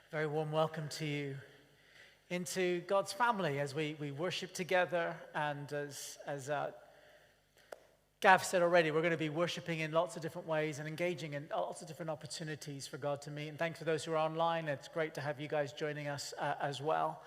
Very warm welcome to you into God's family as we worship together. And as Gav said already, we're going to be worshiping in lots of different ways and engaging in lots of different opportunities for God to meet. And thanks for those who are online. It's great to have you guys joining us as well.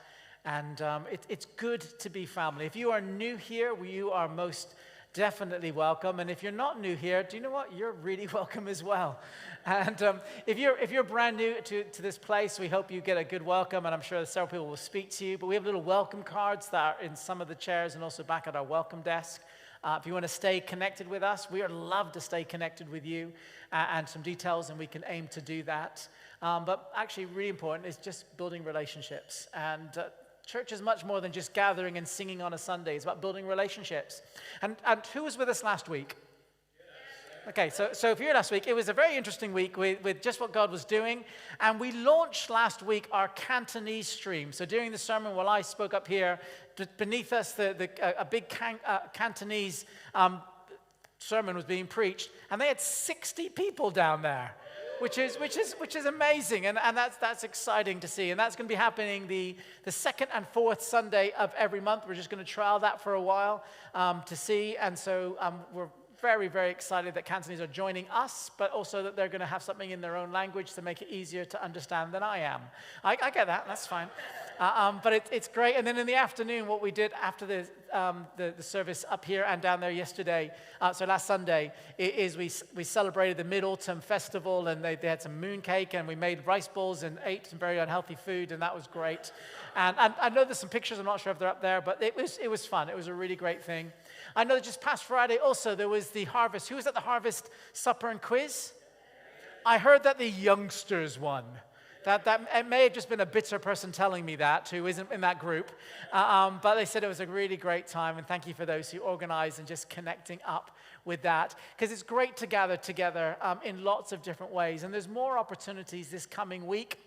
And it's good to be family. If you are new here, you are most definitely welcome. And if you're not new here, do you know what? You're really welcome as well. And if you're brand new to this place, we hope you get a good welcome. And I'm sure several people will speak to you. But we have little welcome cards that are in some of the chairs and also back at our welcome desk. If you want to stay connected with us, we would love to stay connected with you and some details, and we can aim to do that. But actually, really important is just building relationships. And church is much more than just gathering and singing on a Sunday. It's about building relationships. And who was with us last week? Okay, so if you're here last week, it was a very interesting week with just what God was doing. And we launched last week our Cantonese stream. So during the sermon, while I spoke up here, beneath us, a big Cantonese sermon was being preached. And they had 60 people down there, which is amazing. And that's exciting to see. And that's going to be happening the second and fourth Sunday of every month. We're just going to trial that for a while to see. And so we're very, very excited that Cantonese are joining us, but also that they're going to have something in their own language to make it easier to understand than I am. I get that. That's fine. But it's great. And then in the afternoon, what we did after the service up here and down there yesterday, so last Sunday, is we celebrated the Mid-Autumn Festival, and they had some moon cake, and we made rice balls and ate some very unhealthy food, and that was great. And I know there's some pictures. I'm not sure if they're up there, but it was fun. It was a really great thing. I know that just past Friday also there was the harvest. Who was at the harvest supper and quiz? I heard that the youngsters won. That it may have just been a bitter person telling me that, who isn't in that group. But they said it was a really great time, and thank you for those who organized and just connecting up with that. Because it's great to gather together in lots of different ways. And there's more opportunities this coming week.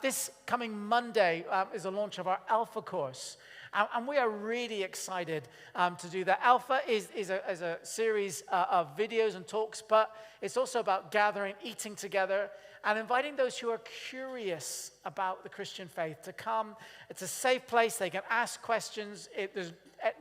This coming Monday is the launch of our Alpha course. And we are really excited to do that. Alpha is a series of videos and talks, but it's also about gathering, eating together, and inviting those who are curious about the Christian faith to come. It's a safe place. They can ask questions. There's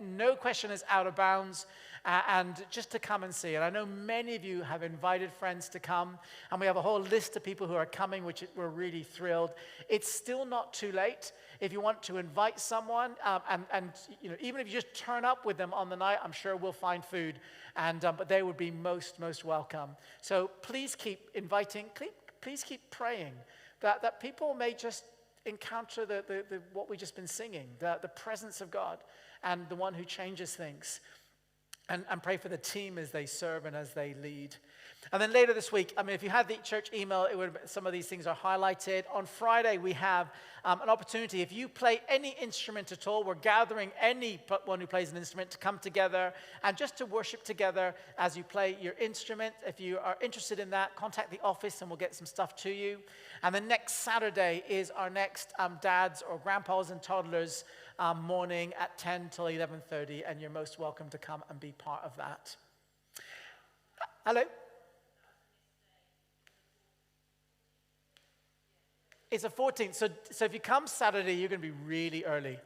no question is out of bounds. And just to come and see. And I know many of you have invited friends to come, and we have a whole list of people who are coming, which we're really thrilled. It's still not too late. If you want to invite someone, and you know, even if you just turn up with them on the night, I'm sure we'll find food, but they would be most welcome. So please keep inviting. Please keep praying that people may just encounter the what we've just been singing, the presence of God, and the one who changes things. And pray for the team as they serve and as they lead. And then later this week, if you had the church email, some of these things are highlighted. On Friday, we have an opportunity. If you play any instrument at all, we're gathering anyone who plays an instrument to come together and just to worship together as you play your instrument. If you are interested in that, contact the office and we'll get some stuff to you. And then next Saturday is our next dads or grandpas and toddlers morning at 10 till 11:30, and you're most welcome to come and be part of that. Hello? It's a 14th, so if you come Saturday, you're going to be really early.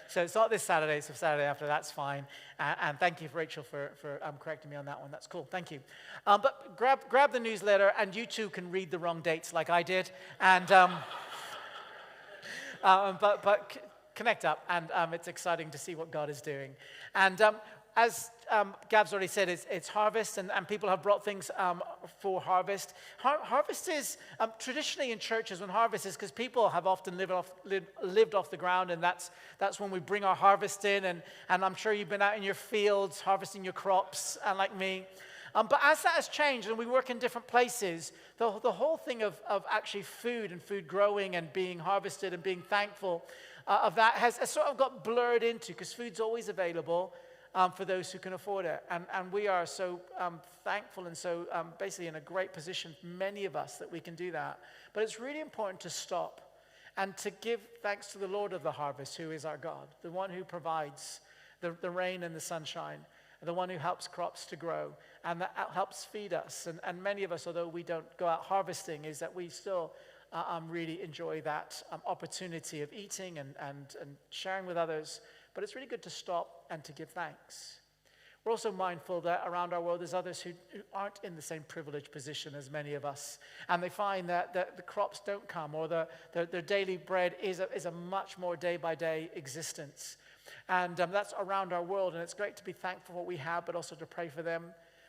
So it's not this Saturday, it's Saturday after, that's fine. And thank you, Rachel, for correcting me on that one. That's cool, thank you. But grab the newsletter, and you too can read the wrong dates like I did. And but connect up, and it's exciting to see what God is doing. And as Gab's already said, it's harvest, and people have brought things for harvest. Harvest is traditionally in churches, when harvest is because people have often lived off the ground, and that's when we bring our harvest in. And I'm sure you've been out in your fields harvesting your crops, like me. But as that has changed and we work in different places, the whole thing of actually food and food growing and being harvested and being thankful of that has sort of got blurred into, because food's always available for those who can afford it. And we are so thankful and so basically in a great position, many of us, that we can do that. But it's really important to stop and to give thanks to the Lord of the harvest, who is our God, the one who provides the rain and the sunshine. the one who helps crops to grow, and that helps feed us. And many of us, although we don't go out harvesting, is that we still really enjoy that opportunity of eating and sharing with others. But it's really good to stop and to give thanks. We're also mindful that around our world there's others who aren't in the same privileged position as many of us. And they find that the crops don't come, or their daily bread is a much more day-by-day existence. And that's around our world. And it's great to be thankful for what we have, but also to pray for them.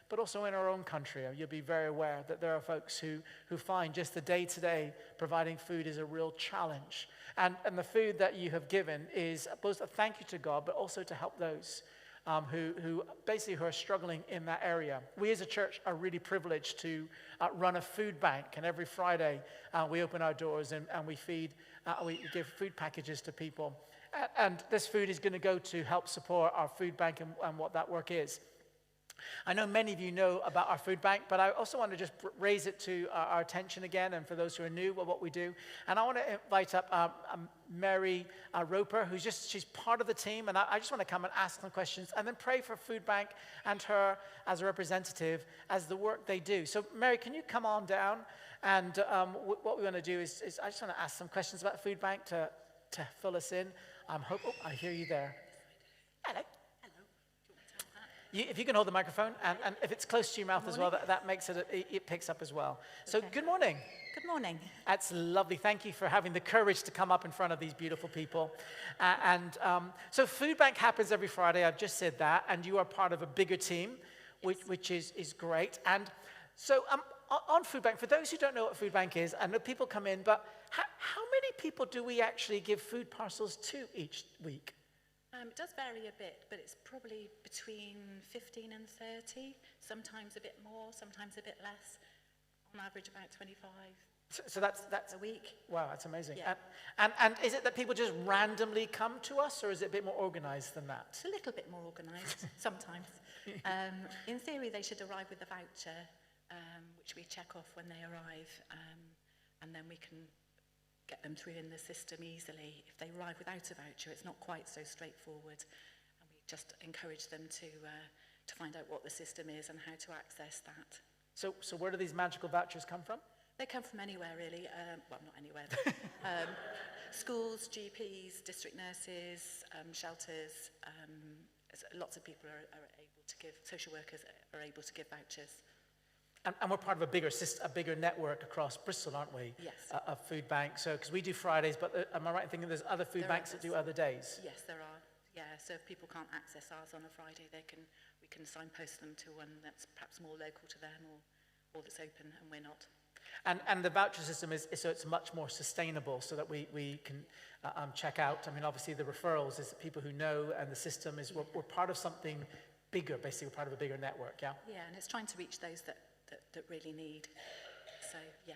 But also in our own country, you'll be very aware that there are folks who find just the day-to-day providing food is a real challenge. And the food that you have given is both a thank you to God, but also to help those who are struggling in that area. We as a church are really privileged to run a food bank, and every Friday we open our doors and we give food packages to people. And this food is going to go to help support our food bank and what that work is. I know many of you know about our food bank, but I also want to just raise it to our attention again, and for those who are new, what we do. And I want to invite up Mary Roper, she's part of the team, and I just want to come and ask them questions, and then pray for food bank and her as a representative as the work they do. So Mary, can you come on down? And what we want to do is I just want to ask some questions about food bank to fill us in. I hear you there. Hello. If you can hold the microphone, and if it's close to your mouth as well, that makes it picks up as well. So okay. Good morning. Good morning. That's lovely. Thank you for having the courage to come up in front of these beautiful people. So Food Bank happens every Friday. I've just said that, and you are part of a bigger team, which is great. And so on Food Bank, for those who don't know what Food Bank is, I know people come in, but how many people do we actually give food parcels to each week? It does vary a bit, but it's probably between 15 and 30, sometimes a bit more, sometimes a bit less, on average about 25. So that's a week. Wow, that's amazing. Yeah. And is it that people just randomly come to us, or is it a bit more organized than that? It's a little bit more organized, sometimes. In theory, they should arrive with a voucher, which we check off when they arrive, and then we can get them through in the system easily. If they arrive without a voucher, it's not quite so straightforward, and we just encourage them to find out what the system is and how to access that. So where do these magical vouchers come from? They come from anywhere, really. Well, not anywhere. Schools, GPs, district nurses, shelters. Lots of people are able to give, social workers are able to give vouchers. And we're part of a bigger network across Bristol, aren't we? Yes. A food bank. So, because we do Fridays, but am I right in thinking there's other food banks that do other days? Yes, there are. Yeah. So if people can't access ours on a Friday, we can signpost them to one that's perhaps more local to them, or that's open and we're not. And the voucher system is so it's much more sustainable, so that we can check out. I mean, obviously the referrals is the people who know, and the system is we're part of something bigger. Basically, we're part of a bigger network. Yeah. Yeah, and it's trying to reach those that really need. So, yeah.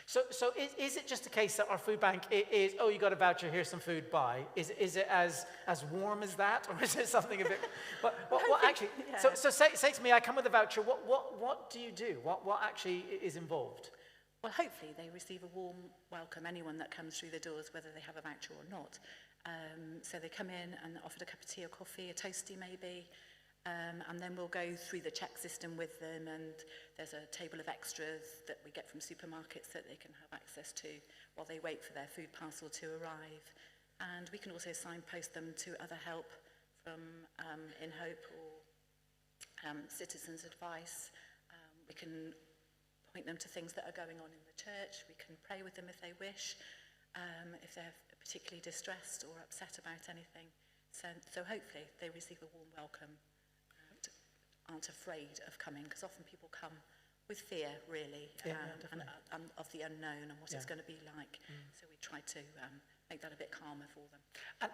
So is it just a case that our food bank is, you got a voucher, here's some food, buy? Is it as warm as that, or is it something a bit? What actually? Yeah. So say to me, I come with a voucher. What do you do? What actually is involved? Well, hopefully they receive a warm welcome. Anyone that comes through the doors, whether they have a voucher or not. So they come in and offered a cup of tea or coffee, a toastie maybe. And then we'll go through the check system with them, and there's a table of extras that we get from supermarkets that they can have access to while they wait for their food parcel to arrive. And we can also signpost them to other help from In Hope or Citizens Advice. We can point them to things that are going on in the church. We can pray with them if they wish, if they're particularly distressed or upset about anything. So hopefully they receive a warm welcome. Aren't afraid of coming, because often people come with fear, really, and of the unknown and what it's going to be like. So we try to make that a bit calmer for them.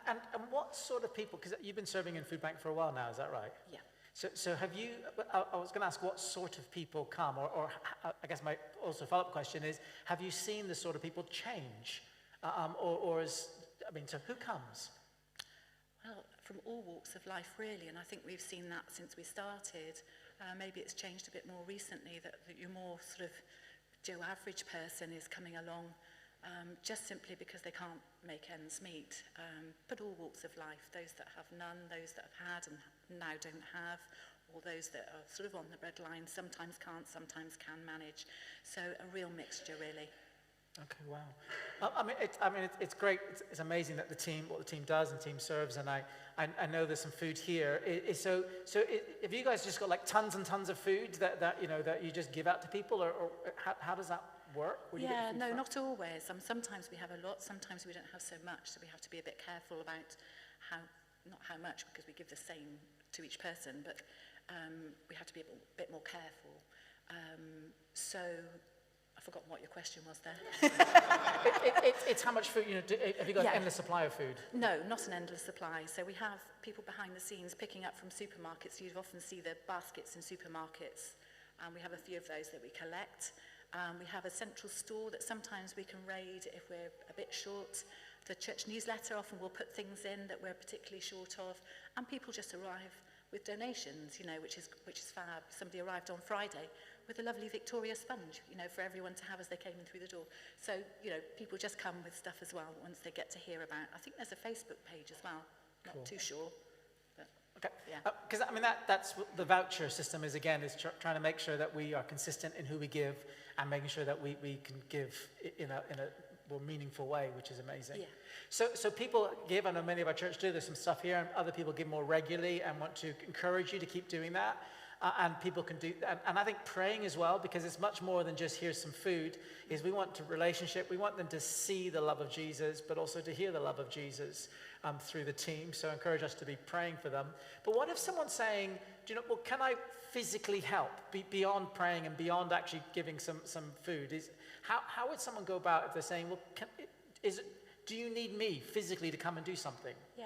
And what sort of people, because you've been serving in Food Bank for a while now, is that right? Yeah. So have you, I was going to ask what sort of people come, or I guess my also follow-up question is, have you seen the sort of people change? So who comes? Well, from all walks of life, really, and I think we've seen that since we started. Maybe it's changed a bit more recently, that your more sort of Joe average person is coming along just simply because they can't make ends meet. But all walks of life, those that have none, those that have had and now don't have, or those that are sort of on the red line, sometimes can't, sometimes can manage. So a real mixture, really. Okay, wow. It's great. It's amazing that what the team does and team serves, and I know there's some food here. Have you guys just got like tons and tons of food that you just give out to people, or how does that work? Where do you get the food No, from? not always. Sometimes we have a lot, sometimes we don't have so much, so we have to be a bit careful about not how much, because we give the same to each person, but we have to be a bit more careful. So I've forgotten what your question was there. It's how much food, have you got an endless supply of food? No, not an endless supply. So we have people behind the scenes picking up from supermarkets. You'd often see the baskets in supermarkets, and we have a few of those that we collect. We have a central store that sometimes we can raid if we're a bit short. The church newsletter often will put things in that we're particularly short of, and people just arrive with donations, which is fab. Somebody arrived on Friday with a lovely Victoria sponge, for everyone to have as they came in through the door. So, people just come with stuff as well once they get to hear about. I think there's a Facebook page as well. Not too sure. But, okay. Yeah. Because that's what the voucher system is, again, is trying to make sure that we are consistent in who we give and making sure that we can give in a more meaningful way, which is amazing. Yeah. So people give, I know many of our church do, there's some stuff here, and other people give more regularly and want to encourage you to keep doing that. And people can do, and I think praying as well, because it's much more than just here's some food, is we want relationship, we want them to see the love of Jesus, but also to hear the love of Jesus through the team. So I encourage us to be praying for them. But what if someone's saying, can I physically help beyond praying and beyond actually giving some food? How would someone go about if they're saying, do you need me physically to come and do something? Yeah.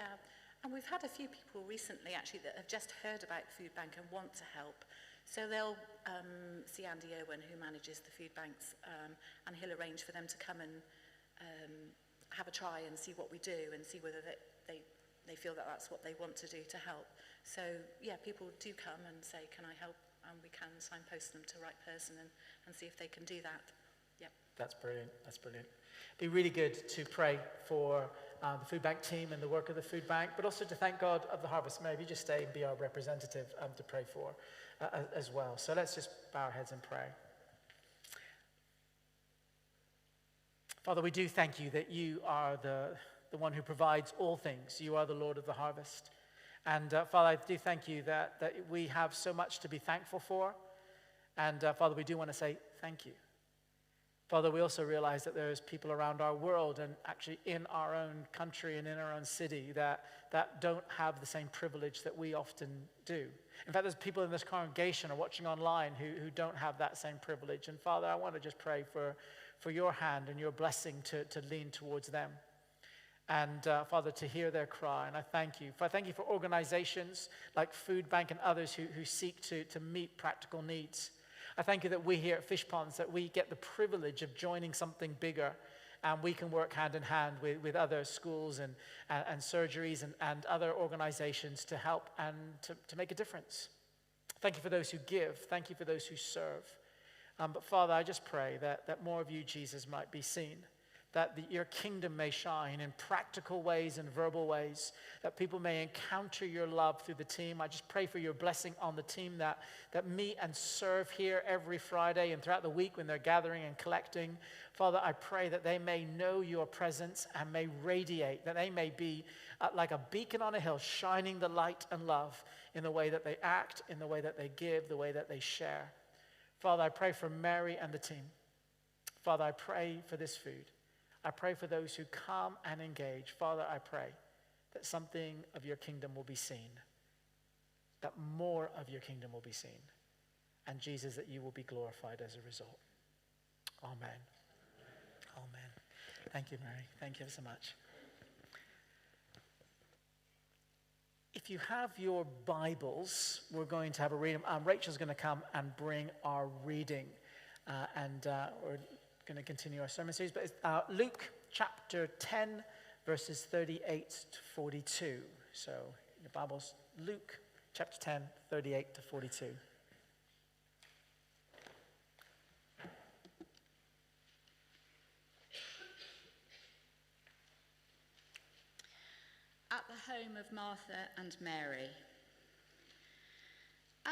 And we've had a few people recently, actually, that have just heard about the food bank and want to help. So they'll see Andy Owen, who manages the food banks, and he'll arrange for them to come and have a try and see what we do and see whether they feel that that's what they want to do to help. So, yeah, people do come and say, can I help? And we can signpost them to the right person and see if they can do that. Yep. That's brilliant. That's brilliant. It'd be really good to pray for the food bank team and the work of the food bank, but also to thank God of the harvest. Maybe just stay and be our representative to pray for as well. So let's just bow our heads and pray. Father, we do thank you that you are the one who provides all things. You are the Lord of the harvest. And Father, I do thank you that we have so much to be thankful for. And Father, we do want to say thank you. Father, we also realize that there's people around our world and actually in our own country and in our own city that don't have the same privilege that we often do. In fact, there's people in this congregation or watching online who don't have that same privilege. And Father, I want to just pray for your hand and your blessing to lean towards them. And Father, to hear their cry. And I thank you. I thank you for organizations like Food Bank and others who seek to meet practical needs. I thank you that we here at Fishponds, that we get the privilege of joining something bigger, and we can work hand in hand with other schools and surgeries and other organizations to help and to make a difference. Thank you for those who give. Thank you for those who serve. But Father, I just pray that more of you, Jesus, might be seen, that your kingdom may shine in practical ways and verbal ways, that people may encounter your love through the team. I just pray for your blessing on the team that meet and serve here every Friday and throughout the week when they're gathering and collecting. Father, I pray that they may know your presence and may radiate, that they may be like a beacon on a hill, shining the light and love in the way that they act, in the way that they give, the way that they share. Father, I pray for Mary and the team. Father, I pray for this food. I pray for those who come and engage. Father, I pray that something of your kingdom will be seen, that more of your kingdom will be seen, and Jesus, that you will be glorified as a result. Amen. Amen. Thank you, Mary. Thank you so much. If you have your Bibles, we're going to have a reading. Rachel's going to come and bring our reading, and we're going to continue our sermon series, but it's Luke chapter 10, verses 38 to 42. So, in your Bibles, Luke chapter 10, 38 to 42. At the home of Martha and Mary.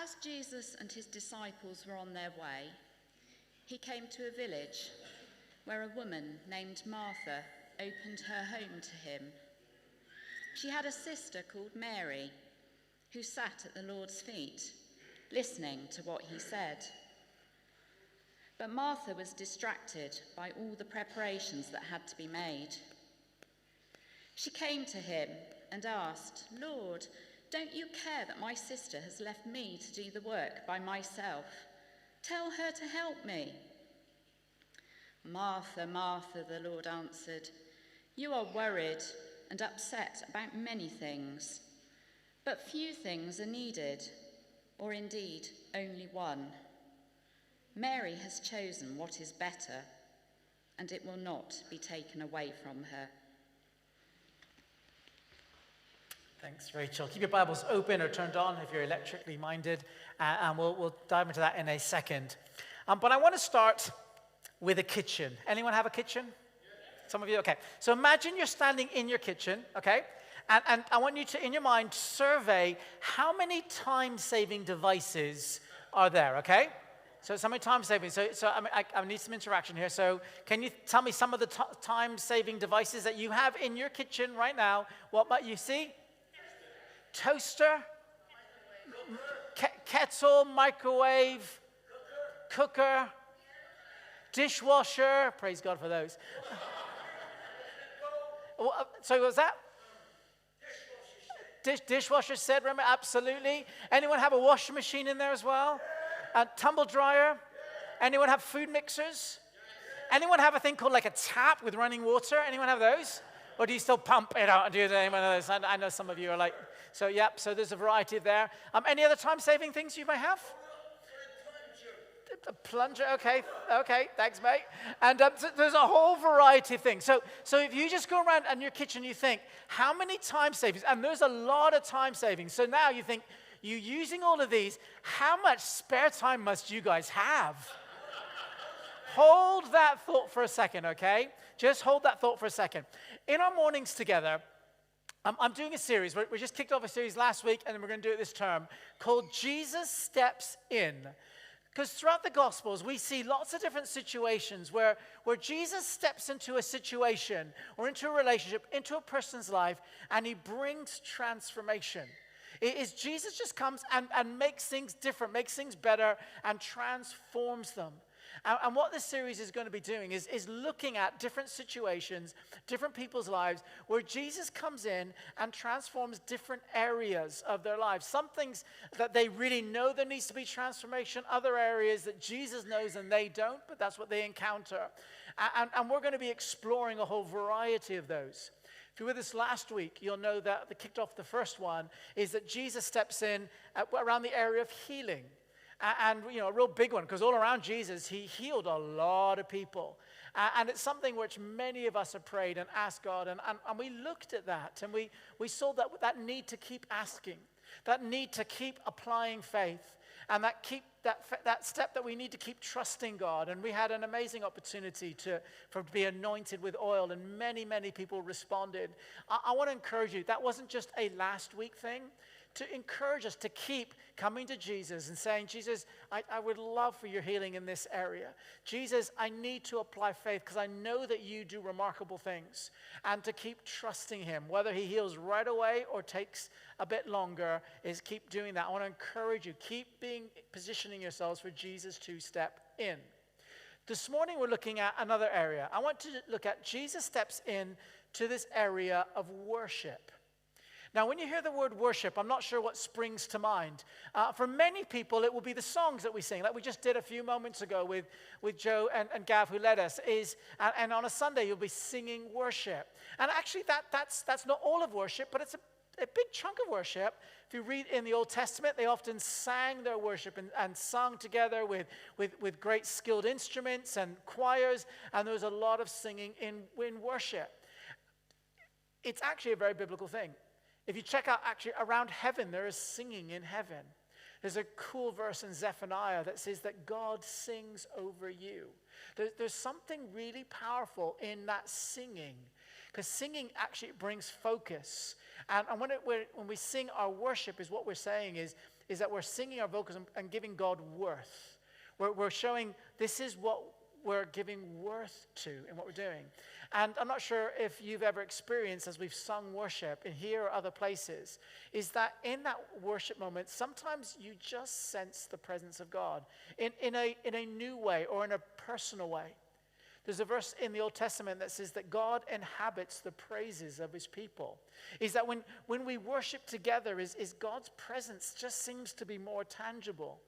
As Jesus and his disciples were on their way, he came to a village where a woman named Martha opened her home to him. She had a sister called Mary, who sat at the Lord's feet, listening to what he said. But Martha was distracted by all the preparations that had to be made. She came to him and asked, "Lord, don't you care that my sister has left me to do the work by myself? Tell her to help me." "Martha, Martha," the Lord answered, "you are worried and upset about many things, but few things are needed, or indeed only one. Mary has chosen what is better, and it will not be taken away from her." Thanks, Rachel. Keep your Bibles open or turned on if you're electrically minded, and we'll dive into that in a second. But I want to start with a kitchen. Anyone have a kitchen? Some of you? Okay. So imagine you're standing in your kitchen, okay? And I want you to, in your mind, survey how many time-saving devices are there, okay? So how many time-saving? So I need some interaction here. So can you tell me some of the time-saving devices that you have in your kitchen right now? What might you see? Toaster, kettle, microwave, cooker, dishwasher. Praise God for those. So was that? Dishwasher set, remember? Absolutely. Anyone have a washing machine in there as well? A tumble dryer? Anyone have food mixers? Anyone have a thing called like a tap with running water? Anyone have those? Or do you still pump it out and do anyone of those? I know some of you are like, so yep, so there's a variety there. Any other time-saving things you may have? A plunger, okay, thanks, mate. And so there's a whole variety of things. So if you just go around in your kitchen, you think, how many time savings? And there's a lot of time savings. So now you think, you using all of these, how much spare time must you guys have? Hold that thought for a second, okay? Just hold that thought for a second. In our mornings together, I'm doing a series. We just kicked off a series last week, and then we're going to do it this term, called Jesus Steps In. Because throughout the Gospels, we see lots of different situations where Jesus steps into a situation or into a relationship, into a person's life, and he brings transformation. It is Jesus just comes and makes things different, makes things better, and transforms them. And what this series is going to be doing is looking at different situations, different people's lives, where Jesus comes in and transforms different areas of their lives. Some things that they really know there needs to be transformation, other areas that Jesus knows and they don't, but that's what they encounter. And we're going to be exploring a whole variety of those. If you were with us last week, you'll know that kicked off the first one is that Jesus steps in around the area of healing. And, you know, a real big one, because all around Jesus, he healed a lot of people. And it's something which many of us have prayed and asked God. And we looked at that, and we saw that need to keep asking, that need to keep applying faith, and that step that we need to keep trusting God. And we had an amazing opportunity to be anointed with oil, and many, many people responded. I want to encourage you, that wasn't just a last week thing. To encourage us to keep coming to Jesus and saying, Jesus, I would love for your healing in this area. Jesus, I need to apply faith because I know that you do remarkable things. And to keep trusting him, whether he heals right away or takes a bit longer, is keep doing that. I want to encourage you, keep positioning yourselves for Jesus to step in. This morning we're looking at another area. I want to look at Jesus steps in to this area of worship. Now, when you hear the word worship, I'm not sure what springs to mind. For many people, it will be the songs that we sing, like we just did a few moments ago with Joe and Gav, who led us. And on a Sunday, you'll be singing worship. And actually, that's not all of worship, but it's a big chunk of worship. If you read in the Old Testament, they often sang their worship and sung together with great skilled instruments and choirs, and there was a lot of singing in worship. It's actually a very biblical thing. If you check out actually around heaven, there is singing in heaven. There's a cool verse in Zephaniah that says that God sings over you. There's something really powerful in that singing, because singing actually brings focus. And when we sing our worship, is what we're saying is is that we're singing our vocals and giving God worth. We're showing this is what we're giving worth to in what we're doing. And I'm not sure if you've ever experienced, as we've sung worship in here or other places, is that in that worship moment, sometimes you just sense the presence of God in a new way or in a personal way. There's a verse in the Old Testament that says that God inhabits the praises of his people. Is that when we worship together, is God's presence just seems to be more tangible.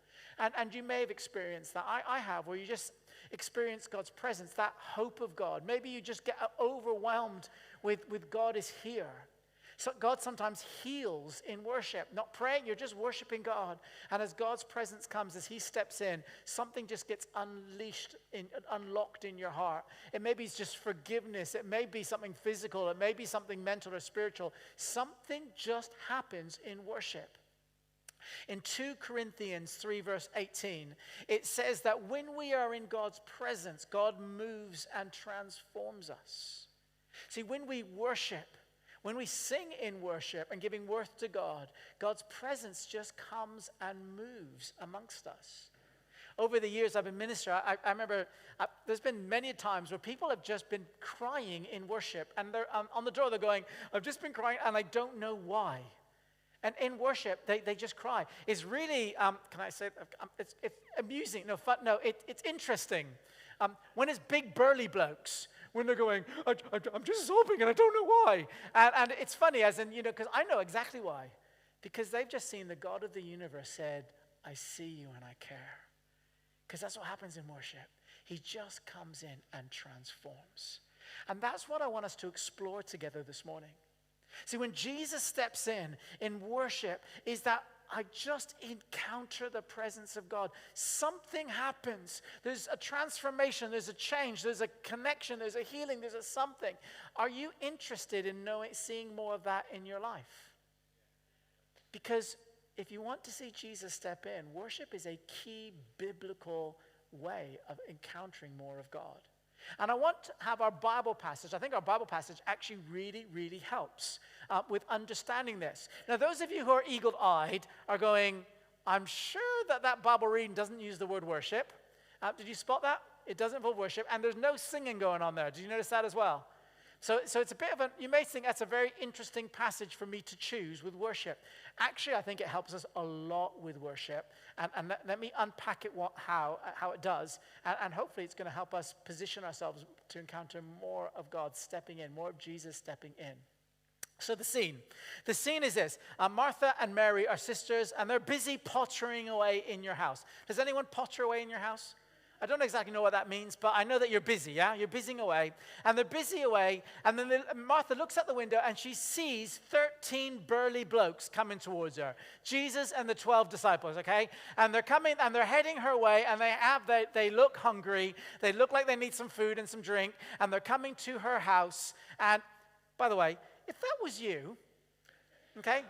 And you may have experienced that. I have, where you just experience God's presence, that hope of God. Maybe you just get overwhelmed with God is here. So God sometimes heals in worship. Not praying, you're just worshiping God. And as God's presence comes, as he steps in, something just gets unlocked in your heart. It may be just forgiveness. It may be something physical. It may be something mental or spiritual. Something just happens in worship. In 2 Corinthians 3 verse 18, it says that when we are in God's presence, God moves and transforms us. See, when we worship, when we sing in worship and giving worth to God, God's presence just comes and moves amongst us. Over the years I've been ministering, I remember there's been many times where people have just been crying in worship, and they're on the door, they're going, I've just been crying and I don't know why. And in worship, they just cry. It's really, can I say, it's amusing, no fun, no, it's interesting. When it's big burly blokes, when they're going, I'm just sobbing and I don't know why. And it's funny, as in, because I know exactly why. Because they've just seen the God of the universe said, I see you and I care. Because that's what happens in worship. He just comes in and transforms. And that's what I want us to explore together this morning. See, when Jesus steps in worship, is that I just encounter the presence of God. Something happens. There's a transformation, there's a change, there's a connection, there's a healing, there's a something. Are you interested in seeing more of that in your life? Because if you want to see Jesus step in, worship is a key biblical way of encountering more of God. And I want to have our Bible passage. I think our Bible passage actually really, really helps with understanding this. Now, those of you who are eagle-eyed are going, I'm sure that Bible reading doesn't use the word worship. Did you spot that? It doesn't involve worship, and there's no singing going on there. Did you notice that as well? So it's a bit of you may think that's a very interesting passage for me to choose with worship. Actually, I think it helps us a lot with worship. And let me unpack it how it does. And hopefully it's going to help us position ourselves to encounter more of God stepping in, more of Jesus stepping in. So the scene is this. Martha and Mary are sisters, and they're busy pottering away in your house. Does anyone potter away in your house? I don't exactly know what that means, but I know that you're busy, yeah? You're busying away. And they're busy away, and then Martha looks out the window, and she sees 13 burly blokes coming towards her. Jesus and the 12 disciples, okay? And they're coming, and they're heading her way, and they look hungry. They look like they need some food and some drink, and they're coming to her house. And, by the way, if that was you, okay?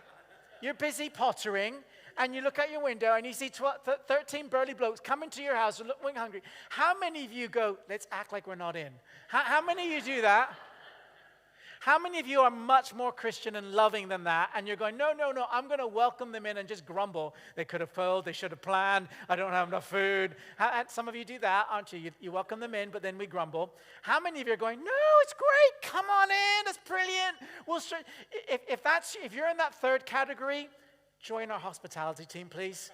You're busy pottering, and you look out your window and you see 13 burly blokes coming to your house and looking hungry. How many of you go, let's act like we're not in? How many of you do that? How many of you are much more Christian and loving than that? And you're going, no, I'm going to welcome them in and just grumble. They could have told, they should have planned, I don't have enough food. And some of you do that, aren't you? You welcome them in, but then we grumble. How many of you are going, no, it's great, come on in, it's brilliant. If you're in that third category, join our hospitality team, please.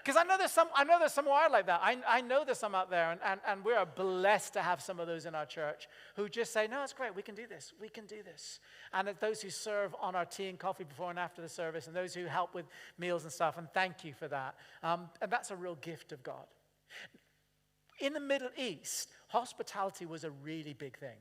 Because I know there's some who are like that. I know there's some out there, and we are blessed to have some of those in our church who just say, no, it's great, we can do this. And those who serve on our tea and coffee before and after the service, and those who help with meals and stuff, and thank you for that. And that's a real gift of God. In the Middle East, hospitality was a really big thing.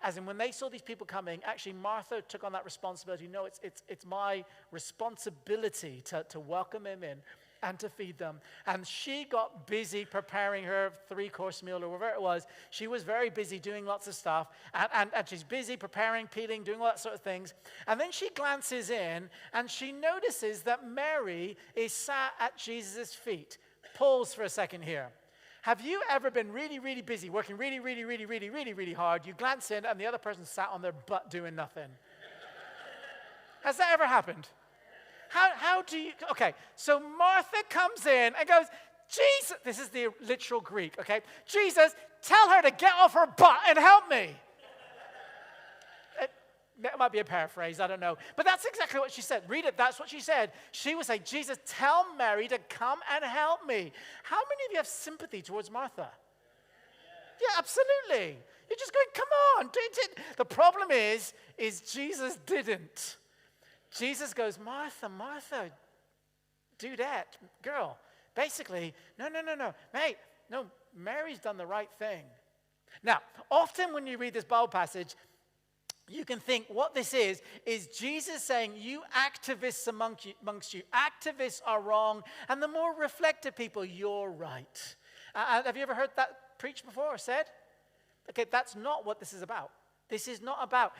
As in, when they saw these people coming, actually Martha took on that responsibility. No, it's my responsibility to welcome them in and to feed them. And she got busy preparing her 3-course meal or whatever it was. She was very busy doing lots of stuff. And she's busy preparing, peeling, doing all that sort of things. And then she glances in and she notices that Mary is sat at Jesus' feet. Pause for a second here. Have you ever been really, really busy, working really, really, really, really, really, really hard? You glance in and the other person sat on their butt doing nothing. Has that ever happened? How do you, okay, so Martha comes in and goes, Jesus, this is the literal Greek, okay? Jesus, tell her to get off her butt and help me. That might be a paraphrase, I don't know. But that's exactly what she said. Read it, that's what she said. She was like, Jesus, tell Mary to come and help me. How many of you have sympathy towards Martha? Yeah, absolutely. You're just going, come on. The problem is Jesus didn't. Jesus goes, Martha, do that, girl. Basically, no. Mate, no, Mary's done the right thing. Now, often when you read this Bible passage, you can think what this is Jesus saying, you activists amongst you, activists are wrong, and the more reflective people, you're right. Have you ever heard that preached before or said? Okay, that's not what this is about. This is not about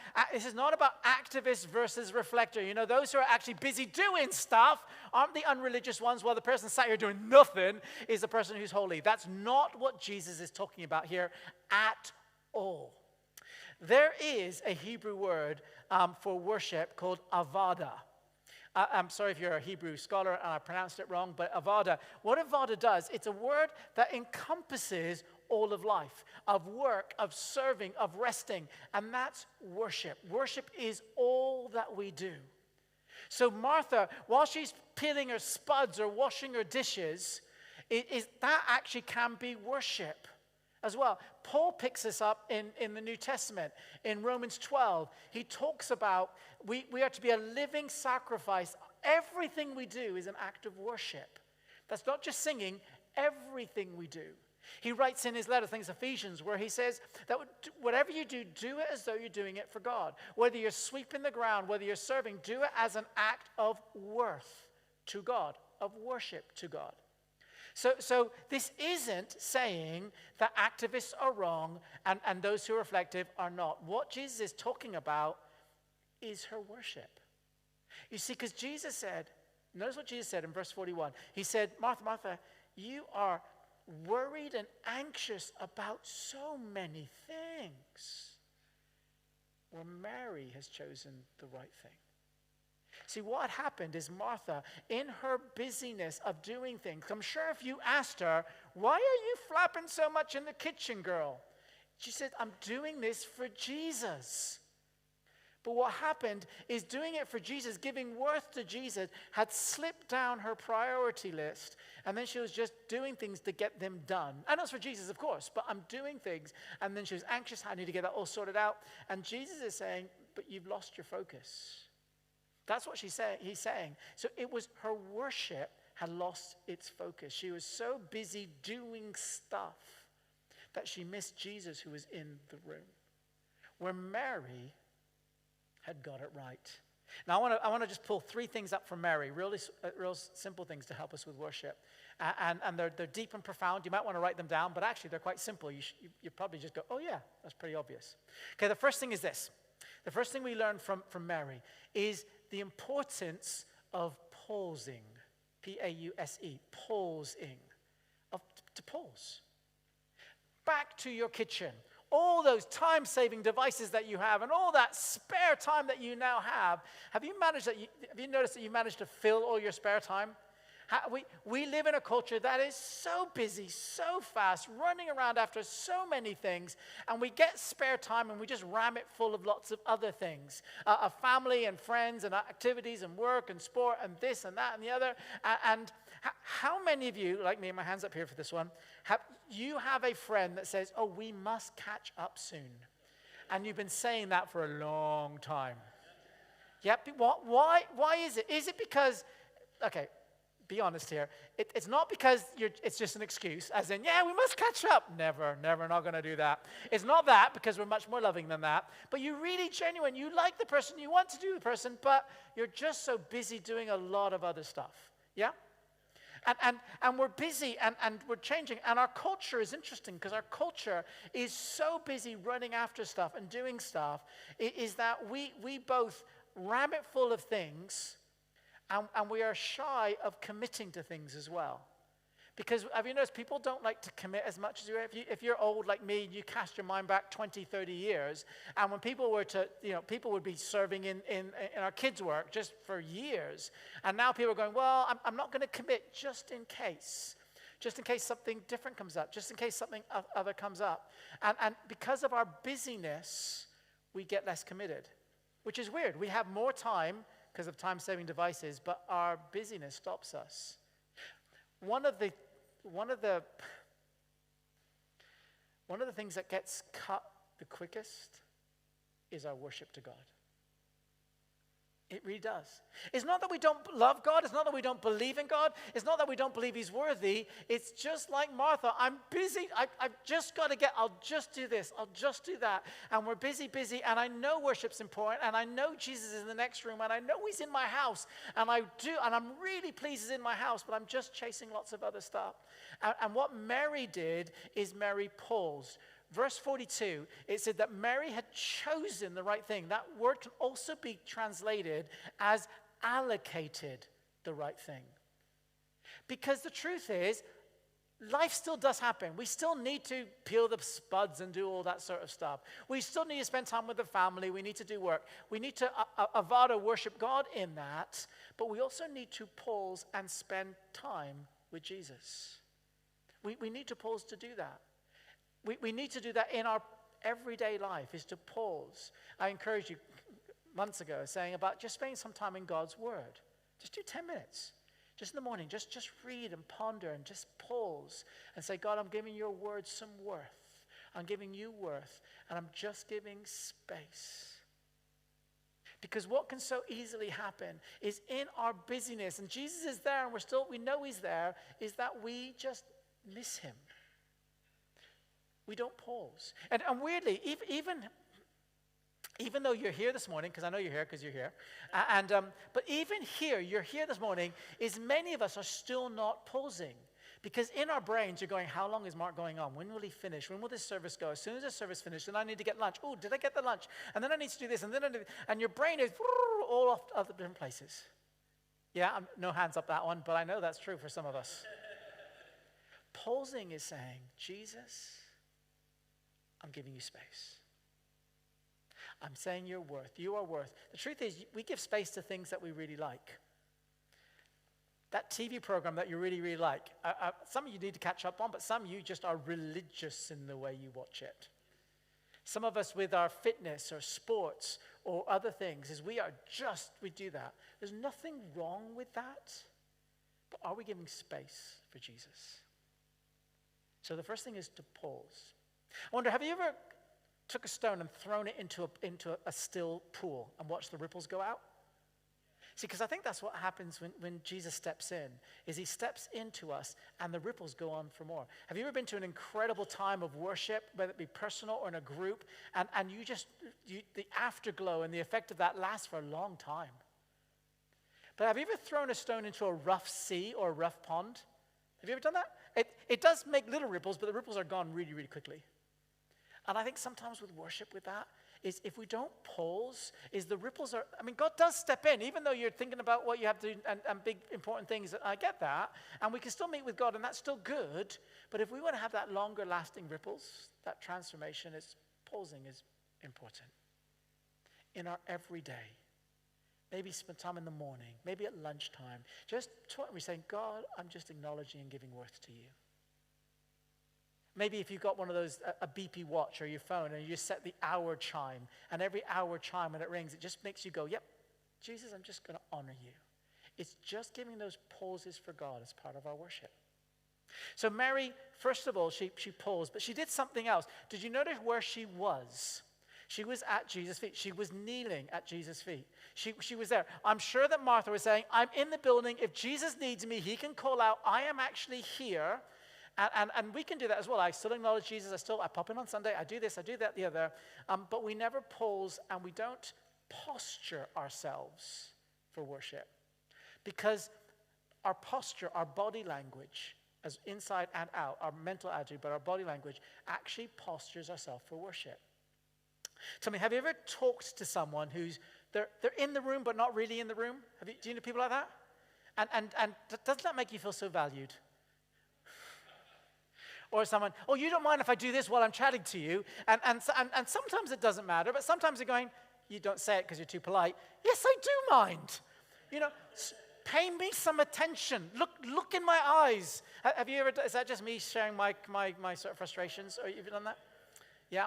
activist versus reflector. You know, those who are actually busy doing stuff aren't the unreligious ones, while the person sat here doing nothing is the person who's holy. That's not what Jesus is talking about here at all. There is a Hebrew word for worship called avada. I'm sorry if you're a Hebrew scholar and I pronounced it wrong, but avada, what avada does, it's a word that encompasses all of life, of work, of serving, of resting, and that's worship. Worship is all that we do. So Martha, while she's peeling her spuds or washing her dishes, that actually can be worship as well. Paul picks this up in the New Testament. In Romans 12, he talks about we are to be a living sacrifice. Everything we do is an act of worship. That's not just singing, everything we do. He writes in his letter, I think it's Ephesians, where he says that whatever you do, do it as though you're doing it for God. Whether you're sweeping the ground, whether you're serving, do it as an act of worth to God, of worship to God. So this isn't saying that activists are wrong and those who are reflective are not. What Jesus is talking about is her worship. You see, because Jesus said, notice what Jesus said in verse 41. He said, Martha, Martha, you are worried and anxious about so many things, where Mary has chosen the right thing. See, what happened is Martha, in her busyness of doing things, I'm sure if you asked her, why are you flapping so much in the kitchen, girl? She said, I'm doing this for Jesus. But what happened is doing it for Jesus, giving worth to Jesus, had slipped down her priority list, and then she was just doing things to get them done. And that's for Jesus, of course, but I'm doing things, and then she was anxious, I need to get that all sorted out. And Jesus is saying, but you've lost your focus. That's what he's saying. So it was her worship had lost its focus. She was so busy doing stuff that she missed Jesus who was in the room. Where Mary had got it right. Now I want to just pull three things up from Mary, real simple things to help us with worship. And they're deep and profound. You might want to write them down, but actually they're quite simple. You probably just go, oh yeah, that's pretty obvious. Okay, the first thing is this. The first thing we learn from Mary is the importance of pausing. P-A-U-S-E, pausing. To pause. Back to your kitchen. All those time-saving devices that you have and all that spare time that you now have you noticed that you managed to fill all your spare time? We live in a culture that is so busy, so fast, running around after so many things, and we get spare time and we just ram it full of lots of other things, of family and friends and activities and work and sport and this and that and the other. And how many of you, like me, my hand's up here for this one, you have a friend that says, oh, we must catch up soon. And you've been saying that for a long time. Yep. Why is it? Is it because, okay, be honest here. It's not because it's just an excuse, as in, yeah, we must catch up. Never, not going to do that. It's not that, because we're much more loving than that. But you're really genuine. You like the person. You want to do the person, but you're just so busy doing a lot of other stuff. Yeah? And we're busy and we're changing. And our culture is interesting because our culture is so busy running after stuff and doing stuff, is that we both ram it full of things and we are shy of committing to things as well. Because have you noticed people don't like to commit as much as you are? If you're old like me, you cast your mind back 20, 30 years, and when people were to, people would be serving in our kids' work just for years, and now people are going, well, I'm not going to commit just in case something different comes up, just in case something other comes up. And because of our busyness, we get less committed, which is weird. We have more time because of time-saving devices, but our busyness stops us. One of the things that gets cut the quickest is our worship to God. It really does. It's not that we don't love God. It's not that we don't believe in God. It's not that we don't believe he's worthy. It's just like Martha. I'm busy. I've just got to I'll just do this. I'll just do that. And we're busy. And I know worship's important. And I know Jesus is in the next room. And I know he's in my house. And I'm really pleased he's in my house. But I'm just chasing lots of other stuff. And what Mary did is Mary paused. Verse 42, it said that Mary had chosen the right thing. That word can also be translated as allocated the right thing. Because the truth is, life still does happen. We still need to peel the spuds and do all that sort of stuff. We still need to spend time with the family. We need to do work. We need to avada worship God in that. But we also need to pause and spend time with Jesus. We need to pause to do that. We need to do that in our everyday life, is to pause. I encouraged you months ago saying about just spending some time in God's word. Just do 10 minutes. Just in the morning, just read and ponder and just pause and say, God, I'm giving your word some worth. I'm giving you worth, and I'm just giving space. Because what can so easily happen is in our busyness, and Jesus is there and we know he's there, is that we just miss him. We don't pause. And weirdly, even though you're here this morning, because I know you're here because you're here, but even here, you're here this morning, is many of us are still not pausing. Because in our brains, you're going, how long is Mark going on? When will he finish? When will this service go? As soon as the service finishes, then I need to get lunch. Oh, did I get the lunch? And then I need to do this. And your brain is all off to other different places. Yeah, no hands up that one, but I know that's true for some of us. Pausing is saying, Jesus, I'm giving you space. I'm saying you're worth. You are worth. The truth is, we give space to things that we really like. That TV program that you really, really like. Some of you need to catch up on, but some of you just are religious in the way you watch it. Some of us with our fitness or sports or other things, we do that. There's nothing wrong with that, but are we giving space for Jesus? So the first thing is to pause. I wonder, have you ever took a stone and thrown it into a still pool and watched the ripples go out? See, because I think that's what happens when Jesus steps in, is he steps into us and the ripples go on for more. Have you ever been to an incredible time of worship, whether it be personal or in a group, and the afterglow and the effect of that lasts for a long time? But have you ever thrown a stone into a rough sea or a rough pond? Have you ever done that? It does make little ripples, but the ripples are gone really, really quickly. And I think sometimes with worship with that, is if we don't pause, is the ripples are, God does step in, even though you're thinking about what you have to do and big important things. I get that. And we can still meet with God, and that's still good. But if we want to have that longer lasting ripples, that transformation, pausing is important. In our everyday, maybe spend time in the morning, maybe at lunchtime, just we're saying, God, I'm just acknowledging and giving worth to you. Maybe if you've got one of those, a BP watch or your phone, and you just set the hour chime, and every hour chime when it rings, it just makes you go, yep, Jesus, I'm just going to honor you. It's just giving those pauses for God as part of our worship. So Mary, first of all, she paused, but she did something else. Did you notice where she was? She was at Jesus' feet. She was kneeling at Jesus' feet. She was there. I'm sure that Martha was saying, I'm in the building. If Jesus needs me, he can call out, I am actually here. And we can do that as well. I still acknowledge Jesus. I pop in on Sunday. I do this, I do that, the other. But we never pause, and we don't posture ourselves for worship. Because our posture, our body language, as inside and out, our mental attitude, but our body language actually postures ourselves for worship. Tell me, have you ever talked to someone they're in the room but not really in the room? Do you know people like that? And doesn't that make you feel so valued? Or someone, oh, you don't mind if I do this while I'm chatting to you? And sometimes it doesn't matter, but sometimes they're going, you don't say it because you're too polite. Yes, I do mind. Pay me some attention. Look in my eyes. Have you ever, is that just me sharing my sort of frustrations? Or have you done that? Yeah.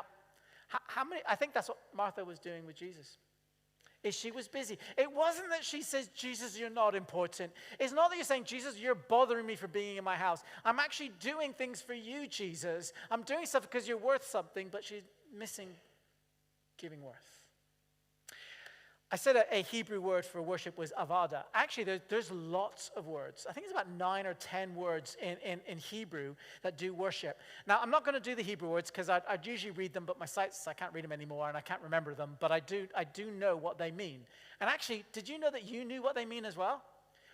How many, I think that's what Martha was doing with Jesus. Is she was busy. It wasn't that she says, Jesus, you're not important. It's not that you're saying, Jesus, you're bothering me for being in my house. I'm actually doing things for you, Jesus. I'm doing stuff because you're worth something, but she's missing giving worth. I said a Hebrew word for worship was avada. Actually, there's lots of words. I think it's about 9 or 10 words in Hebrew that do worship. Now, I'm not going to do the Hebrew words because I'd usually read them, but my sites, I can't read them anymore and I can't remember them. But I do know what they mean. And actually, did you know that you knew what they mean as well?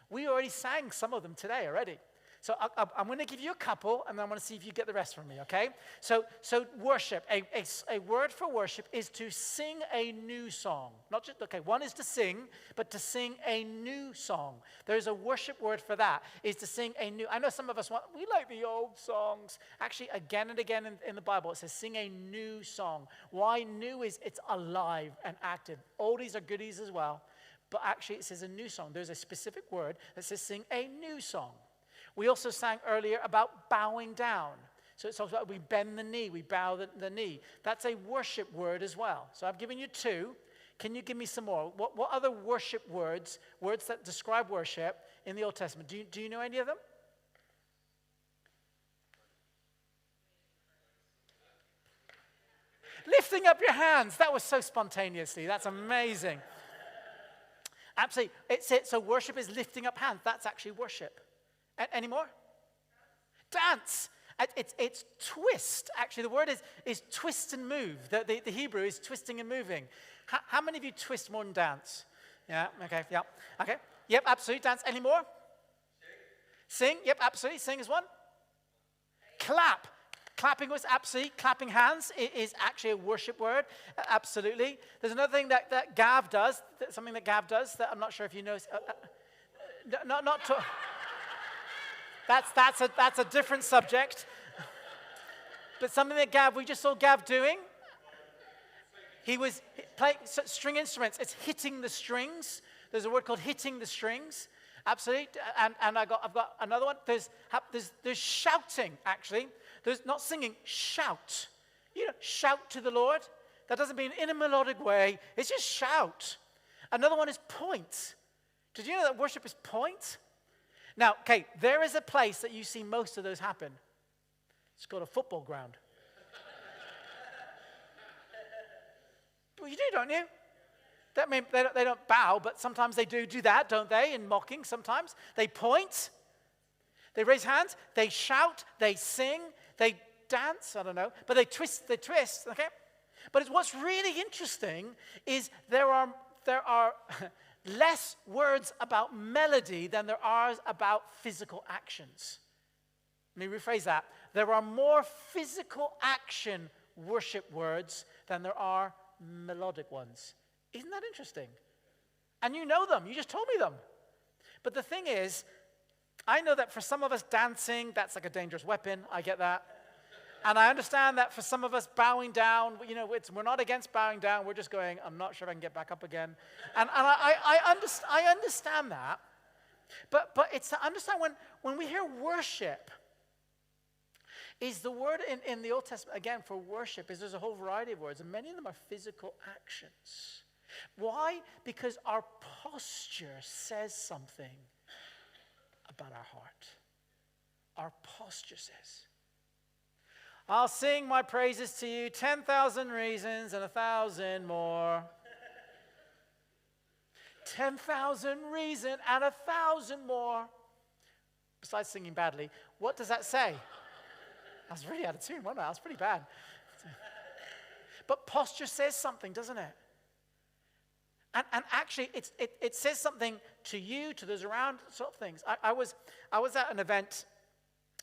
We already sang some of them today already. So I'm going to give you a couple, and then I'm going to see if you get the rest from me, okay? So worship, a word for worship is to sing a new song. Not just, okay, one is to sing, but to sing a new song. There's a worship word for that, is to sing a new. I know some of us we like the old songs. Actually, again and again in the Bible, it says sing a new song. Why new is it's alive and active. Oldies are goodies as well, but actually it says a new song. There's a specific word that says sing a new song. We also sang earlier about bowing down. So it talks about we bend the knee, we bow the knee. That's a worship word as well. So I've given you 2. Can you give me some more? What other worship words that describe worship in the Old Testament? Do you know any of them? Lifting up your hands. That was so spontaneously. That's amazing. Absolutely. So worship is lifting up hands. That's actually worship. Any more? Dance. It's twist. Actually, the word is twist and move. The Hebrew is twisting and moving. How many of you twist more than dance? Yeah, okay, yeah. Okay, yep, absolutely. Dance. Any more? Sing. Yep, absolutely. Sing is one. Clap. Clapping was absolutely. Clapping hands is actually a worship word. Absolutely. There's another thing that Gav does, something that Gav does that I'm not sure if you know. Not to... That's a different subject. But something that we just saw Gav doing. He was playing string instruments. It's hitting the strings. There's a word called hitting the strings. Absolutely. And I've got another one. There's shouting, actually. There's not singing, shout. Shout to the Lord. That doesn't mean in a melodic way. It's just shout. Another one is point. Did you know that worship is point? Now, okay, there is a place that you see most of those happen. It's called a football ground. Well, you do, don't you? That mean they don't bow, but sometimes they do that, don't they? In mocking, sometimes they point, they raise hands, they shout, they sing, they dance. I don't know, but they twist. Okay. But what's really interesting is there are less words about melody than there are about physical actions. Let me rephrase that. There are more physical action worship words than there are melodic ones. Isn't that interesting? And you know them. You just told me them. But the thing is, I know that for some of us dancing, that's like a dangerous weapon. I get that. And I understand that for some of us bowing down, we're not against bowing down. We're just going, I'm not sure if I can get back up again. And I understand that. But it's to understand when we hear worship, is the word in the Old Testament, again, for worship, is there's a whole variety of words. And many of them are physical actions. Why? Because our posture says something about our heart. Our posture says, I'll sing my praises to you, 10,000 reasons and 1,000 more. 10,000 reasons and 1,000 more. Besides singing badly, what does that say? I was really out of tune, wasn't I? I was pretty bad. But posture says something, doesn't it? And actually, it says something to you, to those around, sort of things. I was at an event.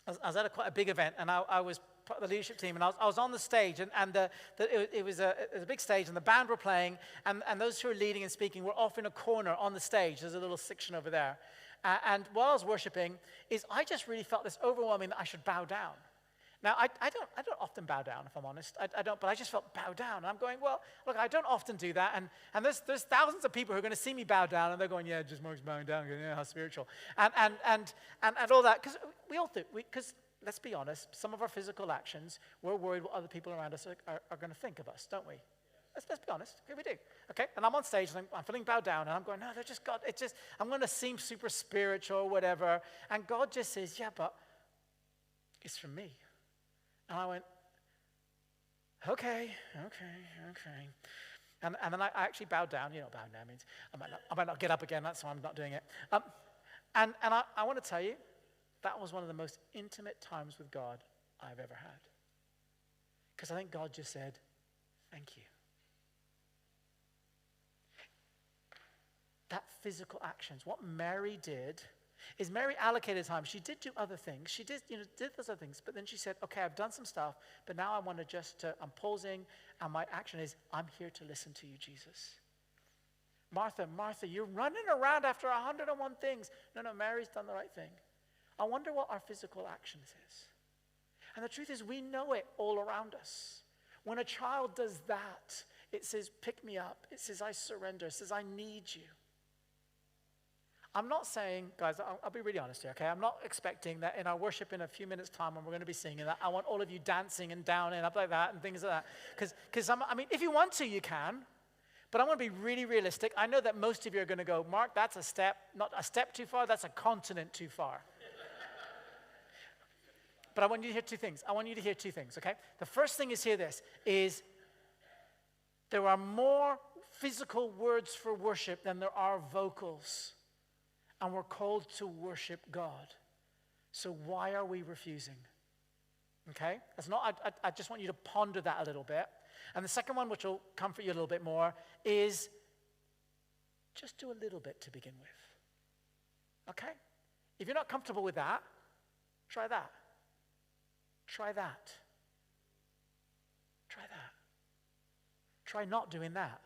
I was at quite a big event, and I was part of the leadership team, and I was on the stage, and it was a big stage, and the band were playing, and those who were leading and speaking were off in a corner on the stage. There's a little section over there. And while I was worshiping, I just really felt this overwhelming that I should bow down. Now, I don't often bow down, if I'm honest. I don't, but I just felt bow down. And I'm going, well, look, I don't often do that. And there's thousands of people who are going to see me bow down, and they're going, yeah, just Mark's bowing down. Going, yeah, how spiritual. And all that, because we all do. Because let's be honest, some of our physical actions, we're worried what other people around us are going to think of us, don't we? Let's be honest. Okay, we do. Okay, and I'm on stage, and I'm feeling bowed down, and I'm going, no, they're just God. It's just, I'm going to seem super spiritual or whatever. And God just says, yeah, but it's from me. And I went, okay. And then I actually bowed down. You know what bowing down means. I might not get up again. That's why I'm not doing it. And I want to tell you, that was one of the most intimate times with God I've ever had. Because I think God just said, thank you. That physical actions, what Mary did is Mary allocated time. She did do other things. She did those other things. But then she said, okay, I've done some stuff, but now I want to I'm pausing, and my action is, I'm here to listen to you, Jesus. Martha, you're running around after 101 things. No, Mary's done the right thing. I wonder what our physical actions is. And the truth is, we know it all around us. When a child does that, it says, pick me up. It says, I surrender. It says, I need you. I'm not saying, guys, I'll be really honest here, okay? I'm not expecting that in our worship in a few minutes' time when we're going to be singing that, I want all of you dancing and down and up like that and things like that. Because if you want to, you can. But I want to be really realistic. I know that most of you are going to go, Mark, that's a step, not a step too far, that's a continent too far. But I want you to hear two things. Okay? The first thing is is there are more physical words for worship than there are vocals. And we're called to worship God. So why are we refusing? Okay? That's not. I just want you to ponder that a little bit. And the second one, which will comfort you a little bit more, is just do a little bit to begin with. Okay? If you're not comfortable with that, try that. Try that. Try that. Try not doing that.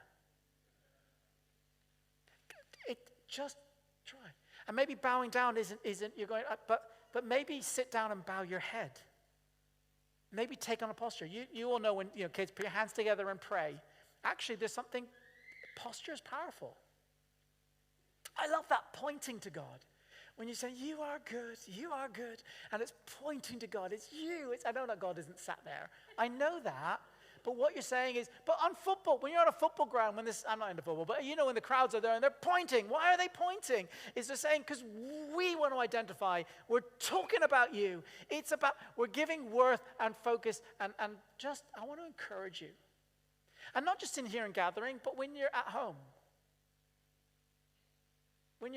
Just try. And maybe bowing down isn't you're going, but maybe sit down and bow your head. Maybe take on a posture. You all know when, kids, put your hands together and pray. Actually, there's something, posture is powerful. I love that pointing to God. When you say, you are good, and it's pointing to God, it's you. I know that God isn't sat there. I know that. But what you're saying is, but on football, when you're on a football ground, I'm not into football, but when the crowds are there and they're pointing, why are they pointing? It's they're saying, because we want to identify, we're talking about you. It's about, we're giving worth and focus, and just, I want to encourage you. And not just in here in gathering, but when you're at home. When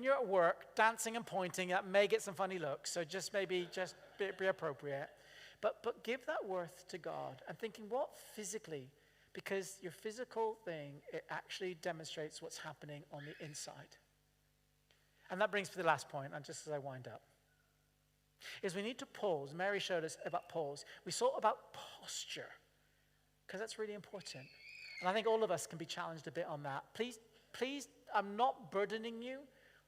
you're at work, dancing and pointing, that may get some funny looks, so just maybe be appropriate. But give that worth to God and thinking what physically, because your physical thing, it actually demonstrates what's happening on the inside. And that brings me to the last point, and just as I wind up, is we need to pause. Mary showed us about pause. We saw about posture, because that's really important. And I think all of us can be challenged a bit on that. Please, I'm not burdening you.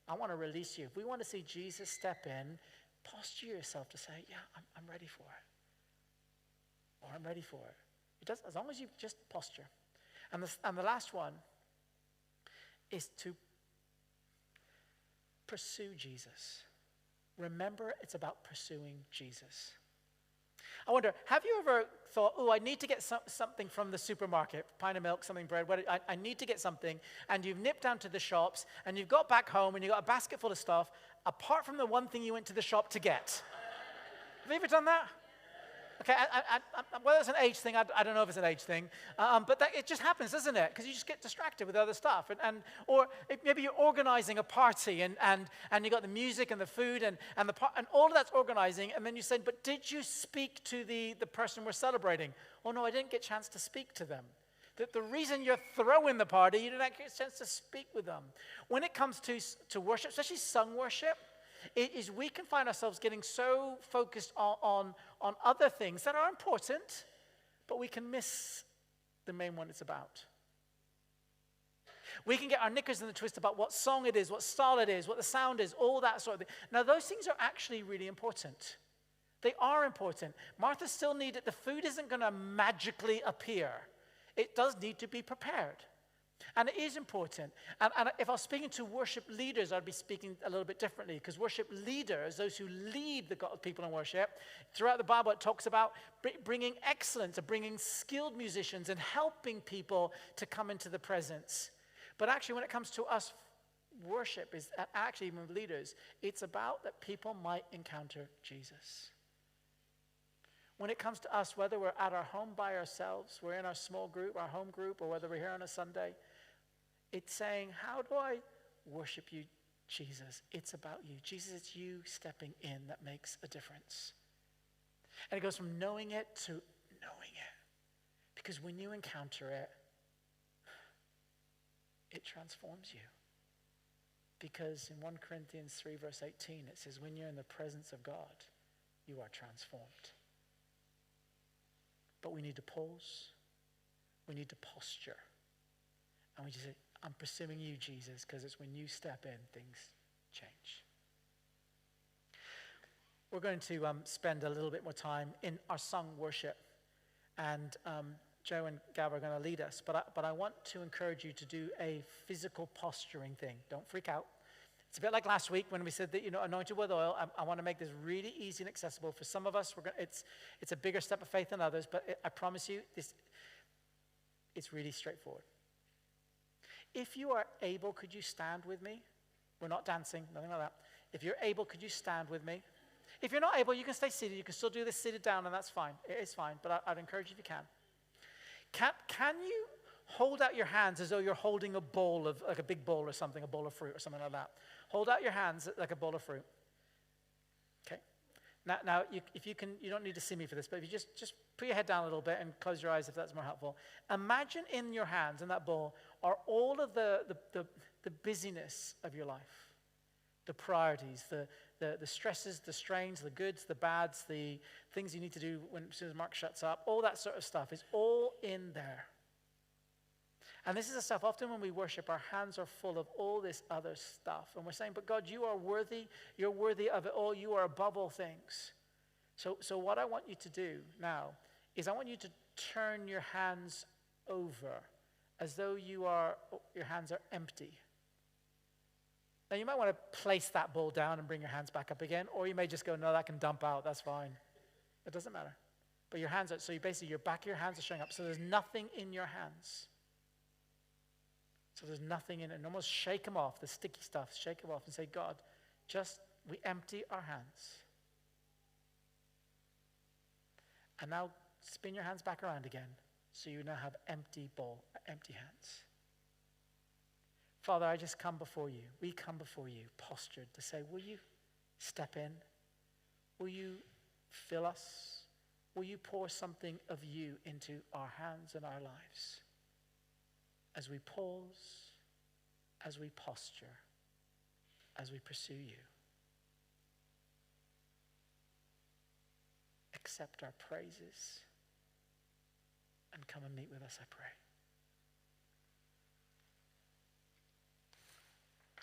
I want to release you. If we want to see Jesus step in, posture yourself to say, yeah, I'm ready for it. Or I'm ready for it. It does, as long as you just posture. And the last one is to pursue Jesus. Remember, it's about pursuing Jesus. I wonder, have you ever thought, I need to get something from the supermarket, pint of milk, something bread, I need to get something, and you've nipped down to the shops, and you've got back home, and you've got a basket full of stuff, apart from the one thing you went to the shop to get. Have you ever done that? Okay, whether it's an age thing, I don't know if it's an age thing, but it just happens, doesn't it? Because you just get distracted with other stuff, or maybe you're organizing a party, and you got the music and the food, and all of that's organizing, and then you say, but did you speak to the person we're celebrating? Oh no, I didn't get a chance to speak to them. The reason you're throwing the party, you didn't get a chance to speak with them. When it comes to worship, especially sung worship, it is we can find ourselves getting so focused on other things that are important, but we can miss the main one it's about. We can get our knickers in the twist about what song it is, what style it is, what the sound is, all that sort of thing. Now, those things are actually really important. They are important. Martha still needed, the food isn't going to magically appear. It does need to be prepared. And it is important. And if I was speaking to worship leaders, I'd be speaking a little bit differently, because worship leaders, those who lead the people in worship, throughout the Bible it talks about bringing excellence, and bringing skilled musicians and helping people to come into the presence. But actually when it comes to us, worship is actually, even with leaders, it's about that people might encounter Jesus. When it comes to us, whether we're at our home by ourselves, we're in our small group, our home group, or whether we're here on a Sunday, it's saying, how do I worship you, Jesus? It's about you. Jesus, it's you stepping in that makes a difference. And it goes from knowing it to knowing it. Because when you encounter it, it transforms you. Because in 1 Corinthians 3 verse 18, it says, when you're in the presence of God, you are transformed. But we need to pause. We need to posture. And we just say, I'm pursuing you, Jesus, because it's when you step in, things change. We're going to spend a little bit more time in our song worship. And Joe and Gav are going to lead us. But I want to encourage you to do a physical posturing thing. Don't freak out. It's a bit like last week when we said that, anointed with oil. I want to make this really easy and accessible. For some of us, it's a bigger step of faith than others, but I promise you, it's really straightforward. If you are able, could you stand with me? We're not dancing, nothing like that. If you're able, could you stand with me? If you're not able, you can stay seated. You can still do this seated down, and that's fine. It is fine, but I'd encourage you if you can. Can you hold out your hands as though you're holding a bowl of, like a big bowl or something, a bowl of fruit or something like that? Hold out your hands like a bowl of fruit. Okay. Now, if you can, you don't need to see me for this, but if you just put your head down a little bit and close your eyes if that's more helpful. Imagine in your hands, in that bowl, are all of the busyness of your life, the priorities, the stresses, the strains, the goods, the bads, the things you need to do as soon as Mark shuts up. All that sort of stuff is all in there. And this is the stuff, often when we worship, our hands are full of all this other stuff. And we're saying, but God, you are worthy. You're worthy of it all. You are above all things. So what I want you to do now is I want you to turn your hands over as though your hands are empty. Now, you might want to place that bowl down and bring your hands back up again, or you may just go, no, that can dump out. That's fine. It doesn't matter. But your hands are, so your back of your hands are showing up. So there's nothing in your hands. So there's nothing in it. And almost shake them off, the sticky stuff. Shake them off and say, God, we empty our hands. And now spin your hands back around again. So you now have empty hands. Father, I just come before you. We come before you, postured to say, will you step in? Will you fill us? Will you pour something of you into our hands and our lives? As we pause, as we posture, as we pursue you. Accept our praises and come and meet with us, I pray.